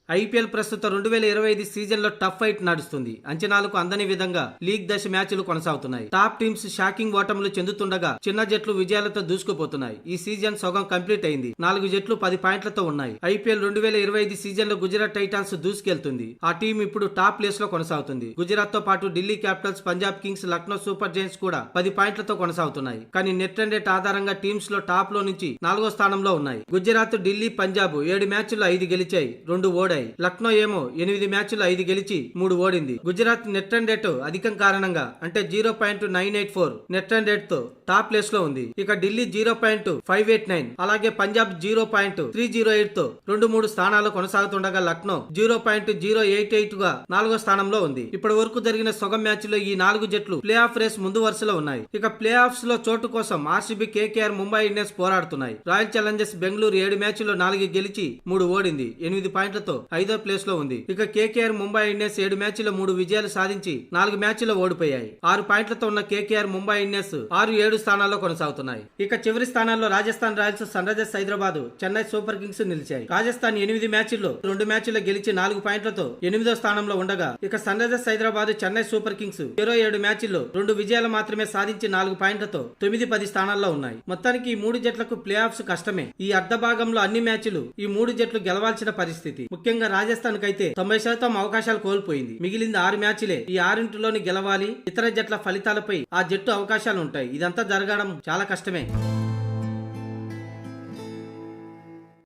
IPL ప్రస్తుతం 2025 season లో tough fight నడుస్తుంది. అంచనాలకు అందని విధంగా లీగ్ దశ మ్యాచ్లు కొనసాగుతున్నాయి. టాప్ టీమ్స్ షాకింగ్ ఓటములు చెందుతుండగా చిన్న జట్లు విజయాలతో దూసుకుపోతున్నాయి. ఈ సీజన్ సగం కంప్లీట్ అయింది. 4 జట్లు 10 పాయింట్లతో ఉన్నాయి. ఐపీఎల్ 2025 సీజన్ లో గుజరాత్ టైటాన్స్ దూసుకెళ్తుంది. ఆ టీం ఇప్పుడు టాప్ ప్లేస్ లో కొనసాగుతుంది. గుజరాత్ తో పాటు Delhi Capitals, Punjab Kings, Lucknow super Giants కూడా 10 పాయింట్లతో కొనసాగుతున్నాయి. కానీ నెట్ రన్ రేట్ ఆధారంగా టీమ్స్ లో టాప్ లో నుంచి 4వ స్థానంలో ఉన్నాయి. గుజరాత్, ఢిల్లీ, పంజాబ్ 7 మ్యాచ్ల్లో 5 గెలిచాయి, 2 ఓడాయి. లక్నో ఏమో 8 మ్యాచ్లు 5 గెలిచి 3 ఓడింది. గుజరాత్ నెట్ రన్ రేటు అధికం కారణంగా అంటే 0.984 నెట్ రన్ రేట్ తో టాప్ ప్లేస్ లో ఉంది. ఇక ఢిల్లీ 0.589, అలాగే పంజాబ్ 0.308 తో 2-3 స్థానాలు కొనసాగుతుండగా లక్నో 0.088 గా 4వ స్థానంలో ఉంది. ఇప్పటి వరకు జరిగిన సగం మ్యాచ్ లో ఈ 4 జట్లు ప్లే ఆఫ్ రేస్ ముందు వరుసలో ఉన్నాయి. ఇక ప్లే ఆఫ్స్ లో చోటు కోసం ఆర్సీబీ, కేకేఆర్, ముంబై ఇండియన్స్ పోరాడుతున్నాయి. రాయల్ ఛాలెంజర్స్ బెంగళూరు 7 మ్యాచ్ల్లో 4 గెలిచి 3 ఓడింది, 8 పాయింట్లతో 5వ ప్లేస్ లో ఉంది. ఇక కేకేఆర్, ముంబై ఇండియన్స్ 7 మ్యాచ్ల్లో 3 విజయాలు సాధించి 4 మ్యాచ్ల్లో ఓడిపోయాయి. 6 పాయింట్లతో ఉన్న కేకేఆర్, ముంబై ఇండియన్స్ 6-7 స్థానాల్లో కొనసాగుతున్నాయి. ఇక చివరి స్థానాల్లో Rajasthan Royals, sunrisers Hyderabad, Chennai super kings నిలిచాయి. రాజస్థాన్ 8 మ్యాచ్ల్లో 2 మ్యాచ్ల్లో గెలిచి 4 పాయింట్లతో 8వ స్థానంలో ఉండగా ఇక sunrisers Hyderabad, Chennai super kings 7 మ్యాచ్ల్లో 2 విజయాలు మాత్రమే సాధించి 4 పాయింట్లతో 9-10 స్థానాల్లో ఉన్నాయి. మొత్తానికి ఈ 3 జట్లకు ప్లే ఆఫ్స్ కష్టమే. ఈ అర్ధ భాగంలో అన్ని మ్యాచ్లు ఈ 3 జట్లు గెలవాల్సిన పరిస్థితి. ముఖ్యంగా రాజస్థాన్ కైతే 90% అవకాశాలు కోల్పోయింది. మిగిలింది 6 మ్యాచ్లే. ఈ 6 గెలవాలి. ఇతర జట్ల ఫలితాలపై ఆ జట్టు అవకాశాలు ఉంటాయి. ఇదంతా జరగడం చాలా కష్టమే.